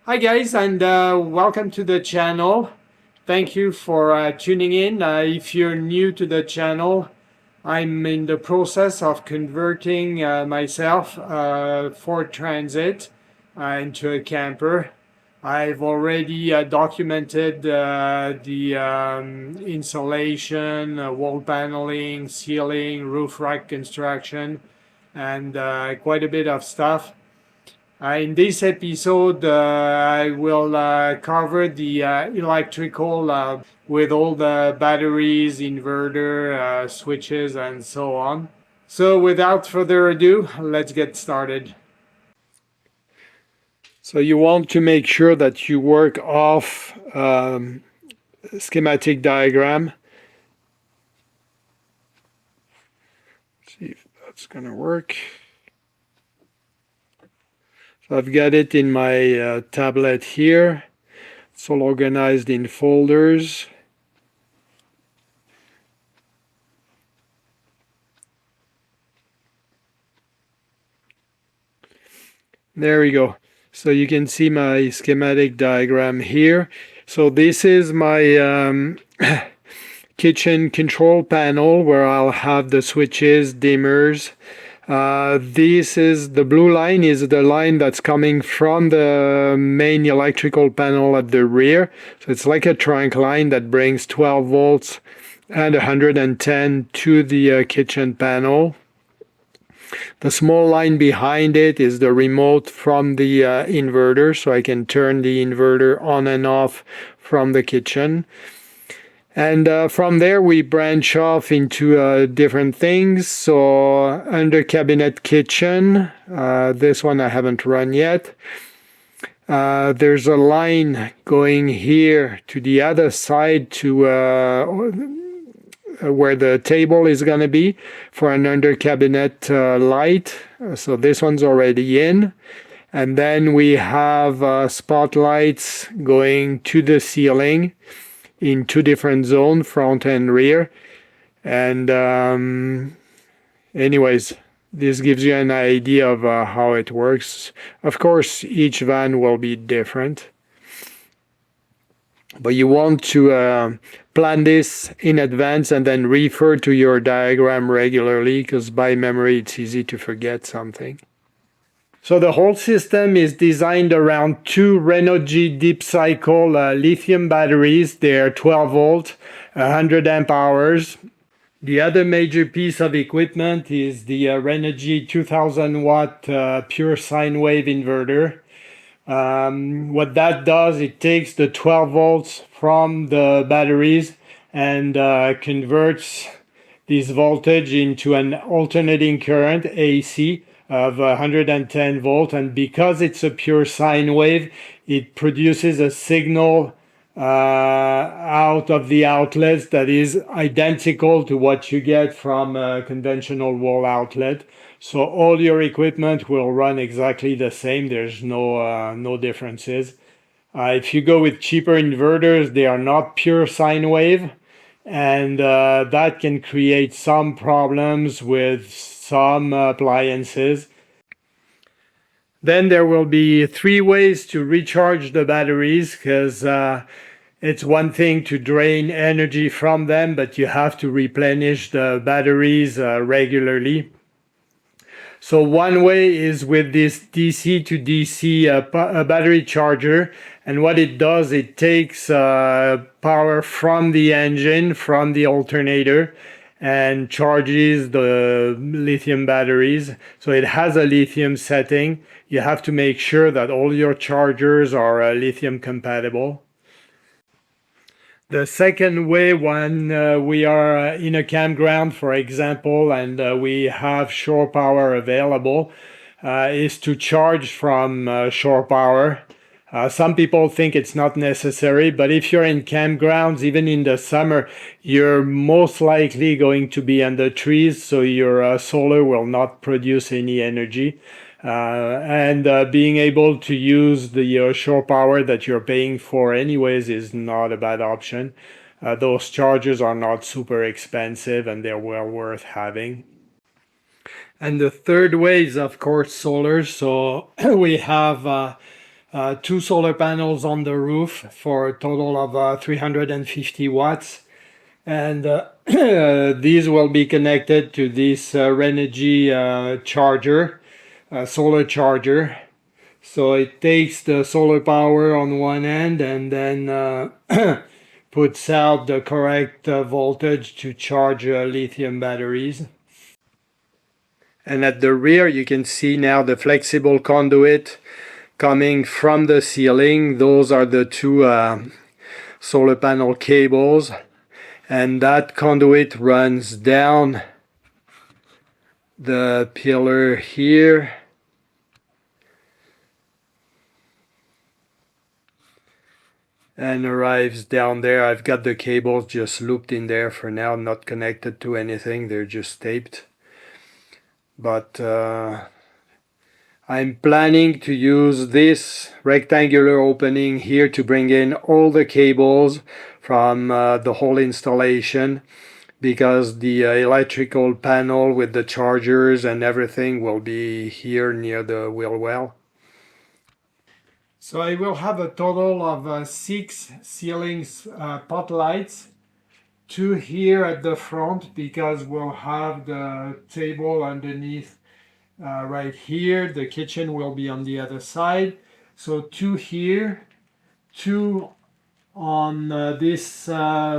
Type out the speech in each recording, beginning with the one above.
Hi guys, and welcome to the channel. Thank you for tuning in. If you're new to the channel, I'm in the process of converting myself Ford Transit into a camper. I've already documented the insulation, wall paneling, ceiling, roof rack construction, and quite a bit of stuff. In this episode, I will cover the electrical with all the batteries, inverter, switches, and so on. So, without further ado, let's get started. So, you want to make sure that you work off schematic diagram. See if that's going to work. So, I've got it in my tablet here. It's all organized in folders. There we go. So you can see my schematic diagram here. So this is my kitchen control panel where I'll have the switches, dimmers. This is the blue line is the line that's coming from the main electrical panel at the rear. So it's like a trunk line that brings 12 volts and 110 to the kitchen panel. The small line behind it is the remote from the inverter, so I can turn the inverter on and off from the kitchen. And from there, we branch off into different things. So under cabinet kitchen, this one I haven't run yet. There's a line going here to the other side to where the table is going to be for an under cabinet light. So this one's already in. And then we have spotlights going to the ceiling in two different zones, front and rear. And anyways, this gives you an idea of how it works. Of course, each van will be different. But you want to plan this in advance and then refer to your diagram regularly, because by memory it's easy to forget something. So the whole system is designed around two Renogy deep cycle lithium batteries. They're 12 volt, 100 amp hours. The other major piece of equipment is the Renogy 2000 watt pure sine wave inverter. What that does, it takes the 12 volts from the batteries and converts this voltage into an alternating current, AC, of 110 volt. And because it's a pure sine wave, it produces a signal out of the outlets that is identical to what you get from a conventional wall outlet. So all your equipment will run exactly the same. There's no differences. If you go with cheaper inverters, they are not pure sine wave, and that can create some problems with some appliances. Then there will be three ways to recharge the batteries, because it's one thing to drain energy from them, but you have to replenish the batteries regularly. So one way is with this DC to DC battery charger, and what it does, it takes power from the engine, from the alternator, and charges the lithium batteries. So it has a lithium setting. You have to make sure that all your chargers are lithium compatible. The second way, when we are in a campground, for example, and we have shore power available, is to charge from shore power. Some people think it's not necessary, but if you're in campgrounds, even in the summer, you're most likely going to be under trees, so your solar will not produce any energy. And being able to use the shore power that you're paying for anyways is not a bad option. Those chargers are not super expensive and they're well worth having. And the third way is, of course, solar. So we have two solar panels on the roof for a total of 350 watts. And these will be connected to this Renogy charger, solar charger. So it takes the solar power on one end and then puts out the correct voltage to charge lithium batteries. And at the rear, you can see now the flexible conduit coming from the ceiling. Those are the two solar panel cables. And that conduit runs down the pillar here. And arrives down there. I've got the cables just looped in there for now, not connected to anything. They're just taped. But I'm planning to use this rectangular opening here to bring in all the cables from the whole installation, because the electrical panel with the chargers and everything will be here near the wheel well. So I will have a total of 6 ceiling pot lights, 2 here at the front because we'll have the table underneath right here. The kitchen will be on the other side. So 2 here, 2 on this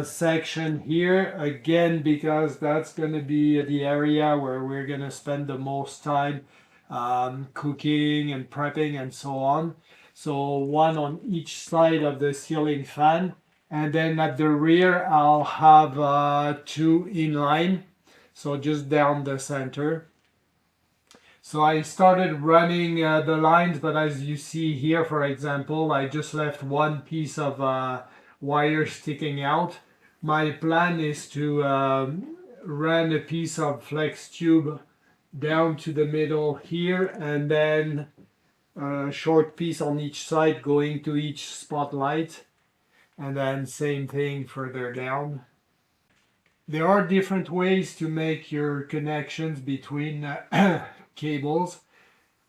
section here, again because that's going to be the area where we're going to spend the most time cooking and prepping and so on. So 1 on each side of the ceiling fan, and then at the rear I'll have 2 in line, so just down the center. So I started running the lines, but as you see here, for example, I just left 1 piece of wire sticking out. My plan is to run a piece of flex tube down to the middle here, and then a short piece on each side going to each spotlight, and then same thing further down. There are different ways to make your connections between cables.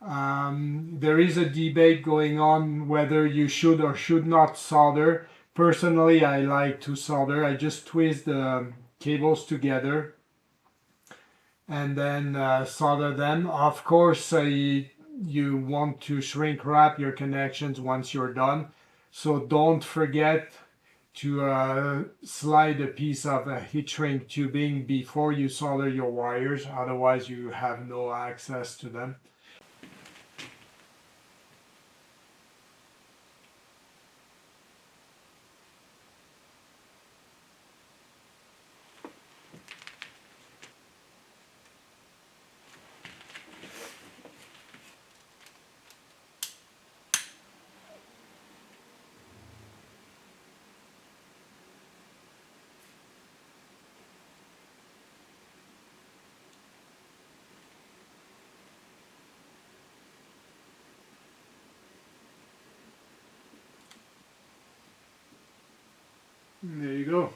There is a debate going on whether you should or should not solder. Personally, I like to solder. I just twist the cables together and then solder them. Of course, you want to shrink wrap your connections once you're done. So don't forget to slide a piece of heat shrink tubing before you solder your wires, otherwise you have no access to them. There you go.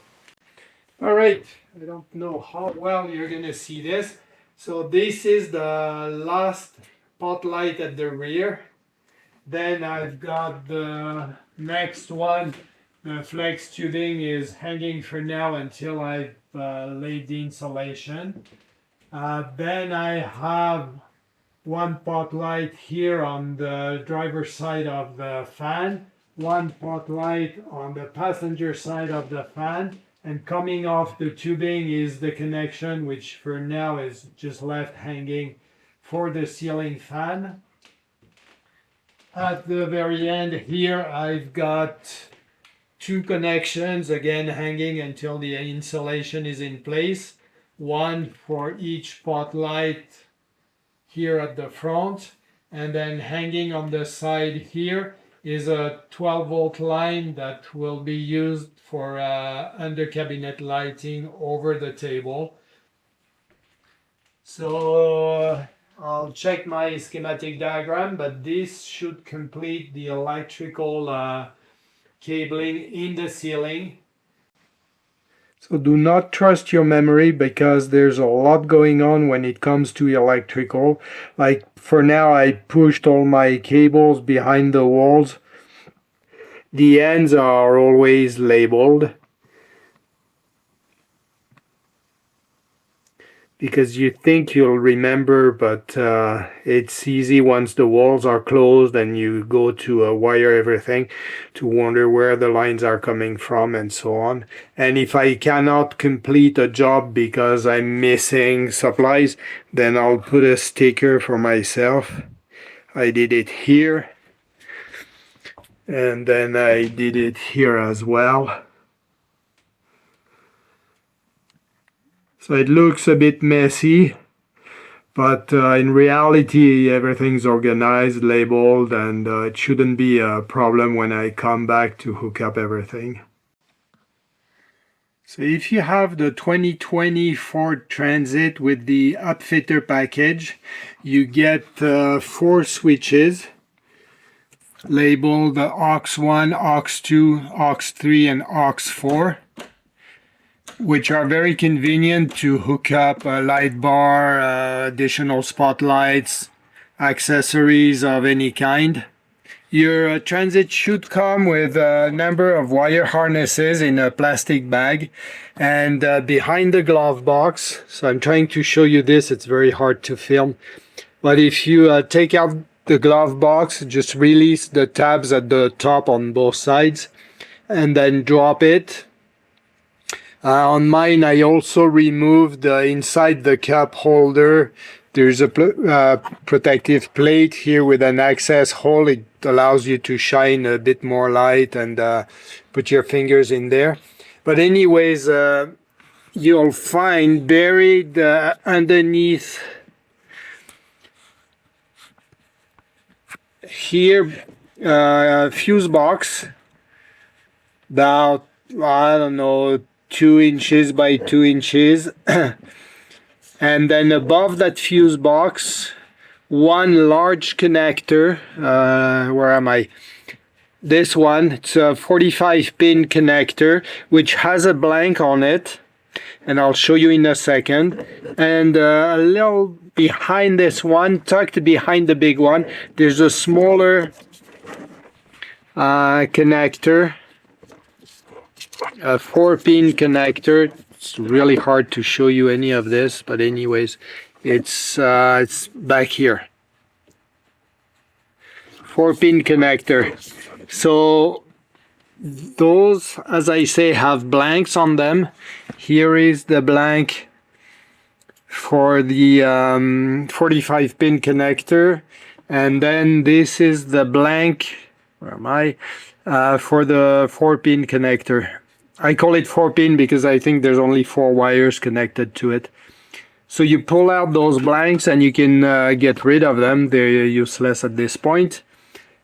All right, I don't know how well you're gonna see this. So this is the last pot light at the rear. Then I've got the next one. The flex tubing is hanging for now until I've laid the insulation. Then I have 1 pot light here on the driver's side of the fan, 1 pot light on the passenger side of the fan, and coming off the tubing is the connection, which for now is just left hanging for the ceiling fan. At the very end here, I've got 2 connections, again hanging until the insulation is in place. 1 for each pot light here at the front, and then hanging on the side here is a 12-volt line that will be used for under cabinet lighting over the table. So I'll check my schematic diagram, but this should complete the electrical cabling in the ceiling. So do not trust your memory because there's a lot going on when it comes to electrical. Like for now, I pushed all my cables behind the walls. The ends are always labeled because you think you'll remember, but it's easy once the walls are closed and you go to wire everything to wonder where the lines are coming from and so on. And if I cannot complete a job because I'm missing supplies, then I'll put a sticker for myself. I did it here, and then I did it here as well. So it looks a bit messy, but in reality everything's organized, labeled, and it shouldn't be a problem when I come back to hook up everything. So if you have the 2020 Ford Transit with the upfitter package, you get 4 switches labeled AUX1, AUX2, AUX3, and AUX4. Which are very convenient to hook up a light bar, additional spotlights, accessories of any kind. Your transit should come with a number of wire harnesses in a plastic bag and behind the glove box. So I'm trying to show you this, it's very hard to film. But if you take out the glove box, just release the tabs at the top on both sides and then drop it. On mine, I also removed inside the cup holder. There's a protective plate here with an access hole. It allows you to shine a bit more light and put your fingers in there. But anyways, you'll find buried underneath here a fuse box, about, I don't know, 2 inches by 2 inches. And then above that fuse box, one large connector. Where am I? This one, it's a 45 pin connector which has a blank on it, and I'll show you in a second. And a little behind this one, tucked behind the big one, there's a smaller connector, a 4-pin connector. It's really hard to show you any of this, but anyways, it's back here. 4-pin connector. So those, as I say, have blanks on them. Here is the blank for the 45-pin connector, and then this is the blank, where am I, for the 4-pin connector. I call it 4-pin because I think there's only 4 wires connected to it. So you pull out those blanks and you can get rid of them. They're useless at this point.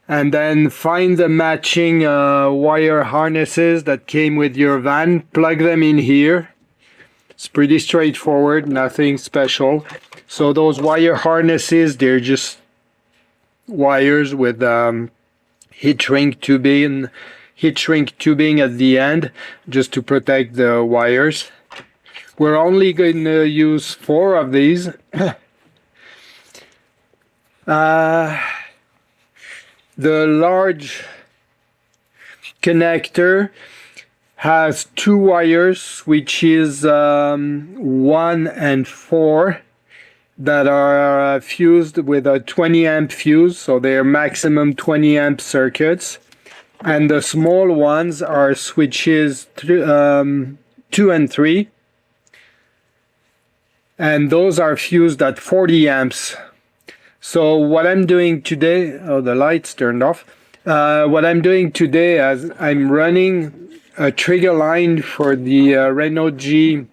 And then find the matching wire harnesses that came with your van. Plug them in here. It's pretty straightforward, nothing special. So those wire harnesses, they're just wires with heat shrink tubing at the end, just to protect the wires. We're only going to use 4 of these. The large connector has 2 wires, which is 1 and 4, that are fused with a 20 amp fuse, so they're maximum 20 amp circuits. And the small ones are switches 2 and 3, and those are fused at 40 amps. So what I'm doing today, oh, the lights turned off. What I'm doing today is I'm running a trigger line for the Renault G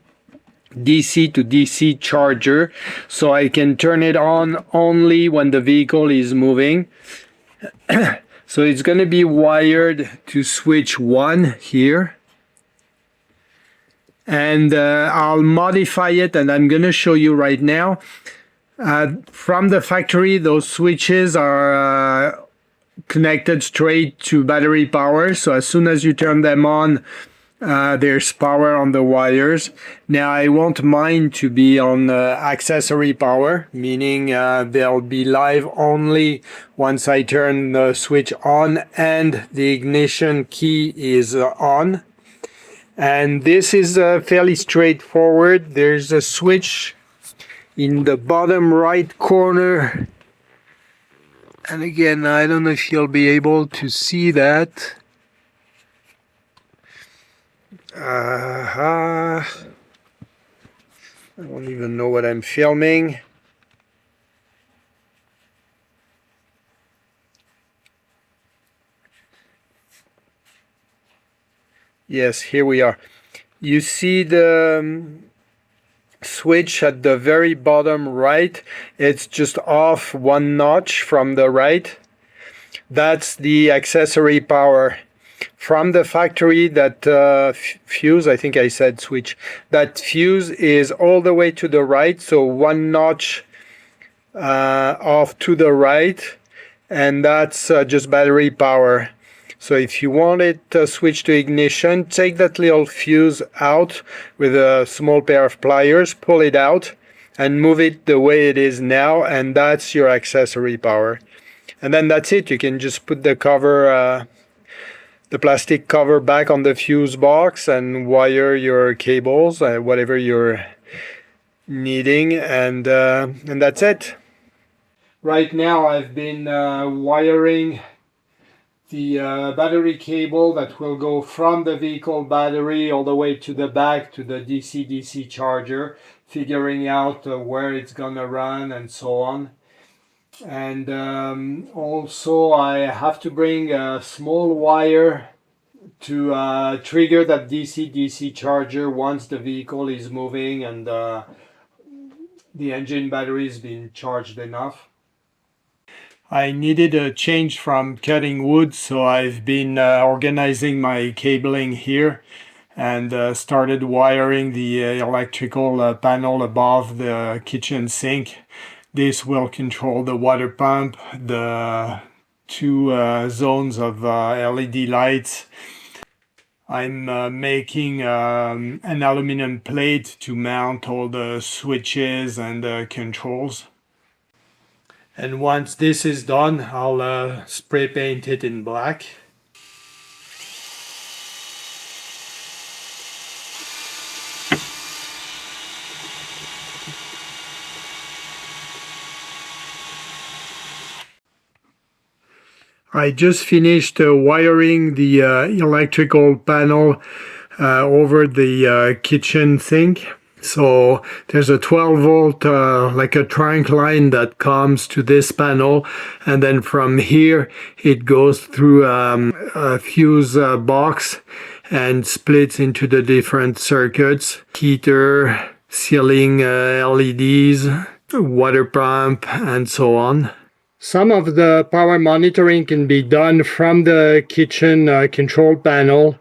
DC to DC charger, so I can turn it on only when the vehicle is moving. So it's going to be wired to switch 1 here. And I'll modify it, and I'm going to show you right now. From the factory, those switches are connected straight to battery power. So as soon as you turn them on, There's power on the wires. Now I want mine to be on accessory power, meaning they'll be live only once I turn the switch on and the ignition key is on. And this is fairly straightforward. There's a switch in the bottom right corner. And again, I don't know if you'll be able to see that. I don't even know what I'm filming. Yes, here we are. You see the switch at the very bottom right. It's just off one notch from the right. That's the accessory power. From the factory, that fuse, I think I said switch, that fuse is all the way to the right, so one notch off to the right, and that's just battery power. So if you want it to switch to ignition, take that little fuse out with a small pair of pliers, pull it out, and move it the way it is now, and that's your accessory power. And then that's it. You can just put the cover, the plastic cover back on the fuse box and wire your cables, whatever you're needing, and that's it. Right now I've been wiring the battery cable that will go from the vehicle battery all the way to the back to the DC-DC charger, figuring out where it's gonna run and so on. And also I have to bring a small wire to trigger that DC-DC charger once the vehicle is moving and the engine battery is being charged enough. I needed a change from cutting wood, so I've been organizing my cabling here and started wiring the electrical panel above the kitchen sink. This will control the water pump, the two zones of LED lights. I'm making an aluminum plate to mount all the switches and controls. And once this is done, I'll spray paint it in black. I just finished wiring the electrical panel over the kitchen sink. So there's a 12 volt like a trunk line that comes to this panel, and then from here it goes through a fuse box and splits into the different circuits: heater, ceiling LEDs, water pump, and so on. Some of the power monitoring can be done from the kitchen control panel.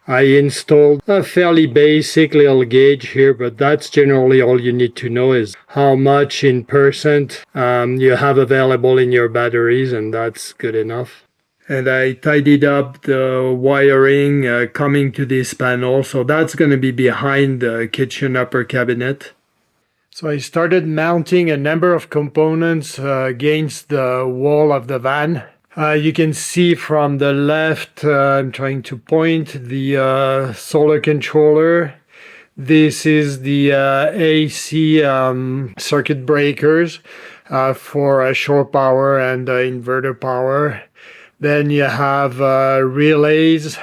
I installed a fairly basic little gauge here, but that's generally all you need to know is how much in percent you have available in your batteries, and that's good enough. And I tidied up the wiring coming to this panel, so that's going to be behind the kitchen upper cabinet. So I started mounting a number of components against the wall of the van. You can see from the left, I'm trying to point, the solar controller. This is the AC circuit breakers for shore power and inverter power. Then you have relays,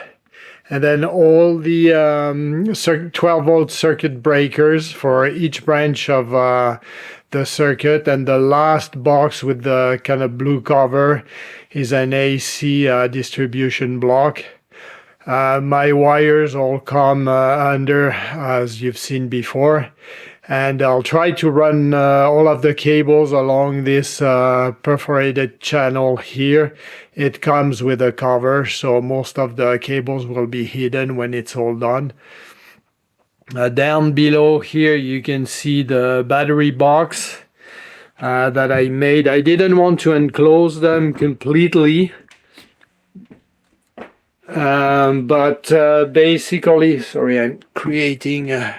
and then all the 12 volt circuit breakers for each branch of the circuit. And the last box with the kind of blue cover is an AC distribution block. My wires all come under, as you've seen before, and I'll try to run all of the cables along this perforated channel here. It comes with a cover, so most of the cables will be hidden when it's all done. Down below here you can see the battery box that I made. I didn't want to enclose them completely. But basically, sorry, I'm creating a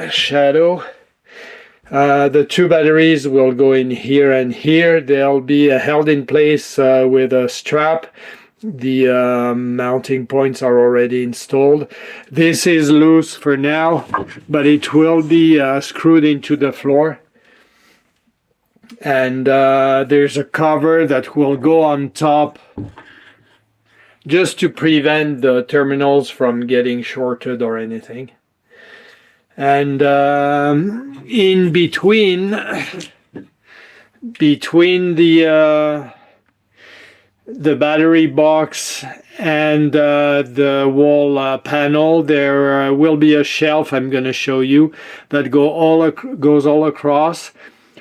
shadow. The two batteries will go in here and here. They'll be held in place with a strap. The mounting points are already installed. This is loose for now, but it will be screwed into the floor. And there's a cover that will go on top just to prevent the terminals from getting shorted or anything. And in between the battery box and the wall panel, there will be a shelf I'm going to show you that goes all across,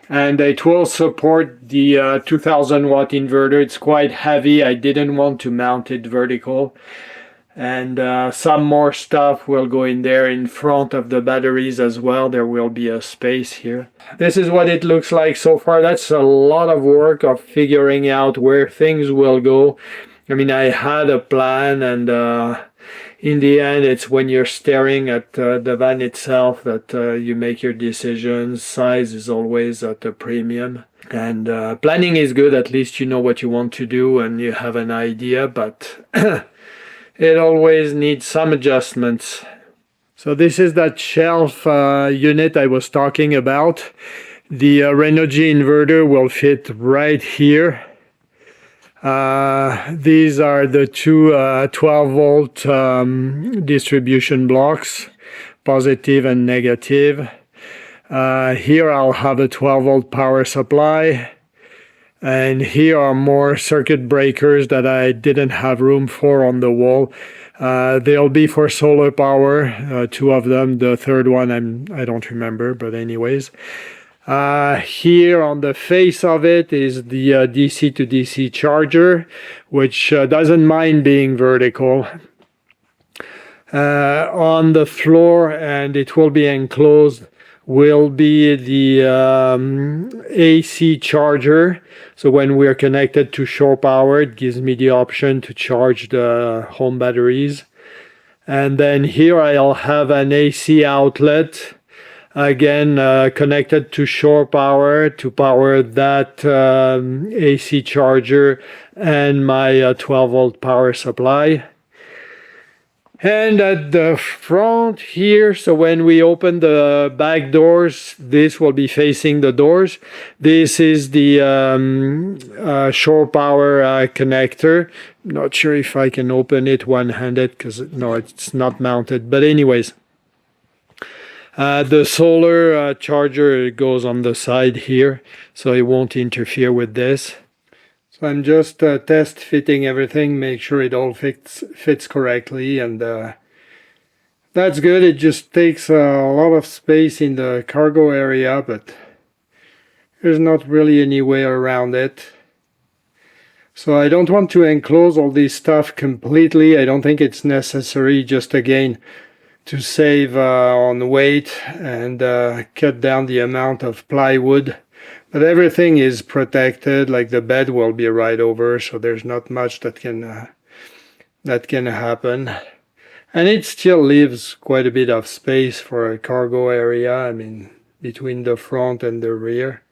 and it will support the 2000 watt inverter. It's quite heavy. I didn't want to mount it vertical. And some more stuff will go in there in front of the batteries as well. There will be a space here. This is what it looks like so far. That's a lot of work of figuring out where things will go. I mean, I had a plan, and in the end, it's when you're staring at the van itself that you make your decisions. Size is always at a premium. And planning is good. At least you know what you want to do and you have an idea, but it always needs some adjustments. So this is that shelf unit I was talking about. The Renogy inverter will fit right here. These are the two 12 volt distribution blocks, positive and negative. Here I'll have a 12 volt power supply. And here are more circuit breakers that I didn't have room for on the wall. They'll be for solar power, two of them. The third one I don't remember, but anyways. Here on the face of it is the DC to DC charger, which doesn't mind being vertical. On the floor, and it will be enclosed, will be the AC charger. So when we're connected to shore power, it gives me the option to charge the home batteries. And then here I'll have an AC outlet, again connected to shore power to power that AC charger and my 12 volt power supply. And at the front here, so when we open the back doors, this will be facing the doors. This is the shore power connector. Not sure if I can open it one-handed because no, it's not mounted. But anyways, the solar charger goes on the side here, so it won't interfere with this. So I'm just test fitting everything, make sure it all fits correctly, and that's good. It just takes a lot of space in the cargo area, but there's not really any way around it. So I don't want to enclose all this stuff completely. I don't think it's necessary, just again to save on weight and cut down the amount of plywood. But everything is protected, like the bed will be right over, so there's not much that can happen. And it still leaves quite a bit of space for a cargo area, I mean, between the front and the rear.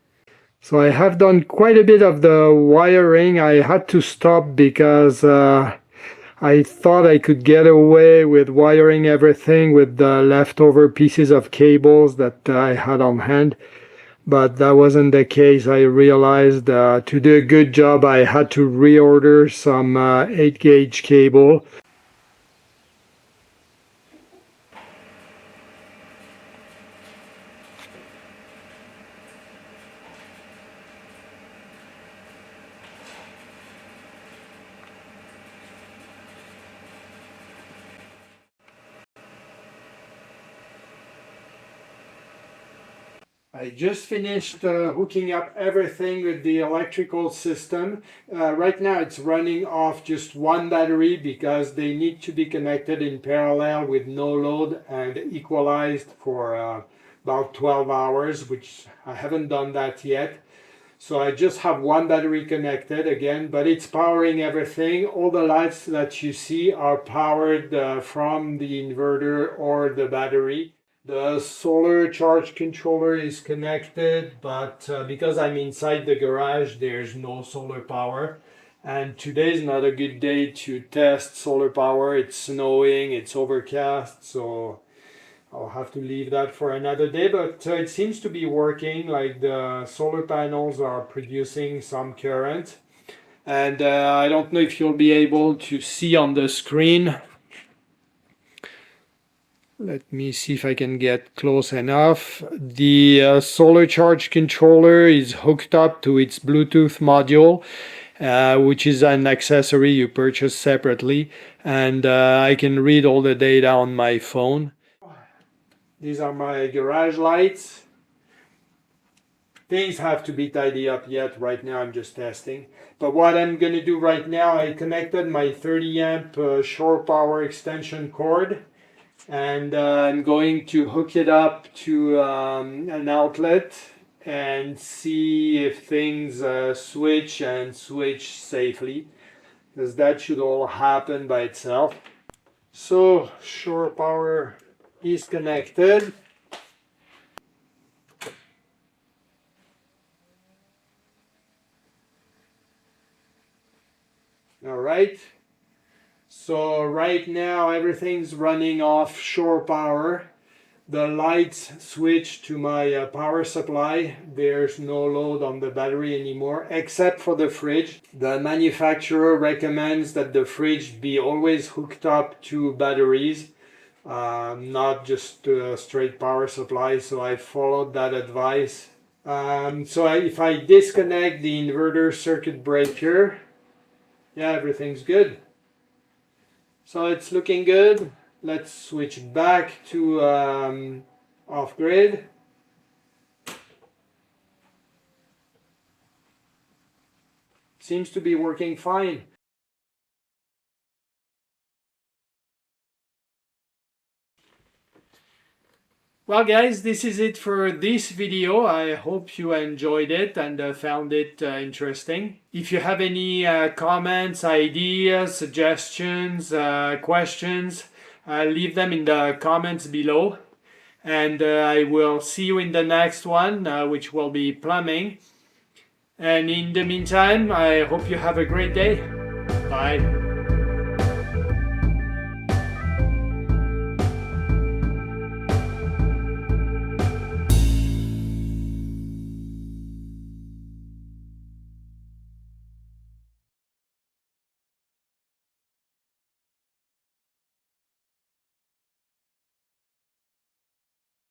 So I have done quite a bit of the wiring. I had to stop because I thought I could get away with wiring everything with the leftover pieces of cables that I had on hand. But that wasn't the case. I realized to do a good job, I had to reorder some 8-gauge cable. I just finished hooking up everything with the electrical system. Right now it's running off just one battery because they need to be connected in parallel with no load and equalized for about 12 hours, which I haven't done that yet. So I just have one battery connected again, but it's powering everything. All the lights that you see are powered from the inverter or the battery. The solar charge controller is connected, but because I'm inside the garage, there's no solar power. And today is not a good day to test solar power. It's snowing, it's overcast, so I'll have to leave that for another day, but it seems to be working. Like the solar panels are producing some current. And I don't know if you'll be able to see on the screen. Let me see if I can get close enough. The solar charge controller is hooked up to its Bluetooth module, which is an accessory you purchase separately. And I can read all the data on my phone. These are my garage lights. Things have to be tidy up yet. Right now I'm just testing. But what I'm going to do right now, I connected my 30 amp shore power extension cord. And I'm going to hook it up to an outlet and see if things switch and switch safely. Because that should all happen by itself. So shore power is connected. All right. So right now everything's running off shore power. The lights switch to my power supply. There's no load on the battery anymore, except for the fridge. The manufacturer recommends that the fridge be always hooked up to batteries. Not just a straight power supply, so I followed that advice. If I disconnect the inverter circuit breaker, yeah, everything's good. So it's looking good. Let's switch back to off-grid. Seems to be working fine. Well guys, this is it for this video. I hope you enjoyed it and found it interesting. If you have any comments, ideas, suggestions, questions, leave them in the comments below. And I will see you in the next one, which will be plumbing. And in the meantime, I hope you have a great day. Bye.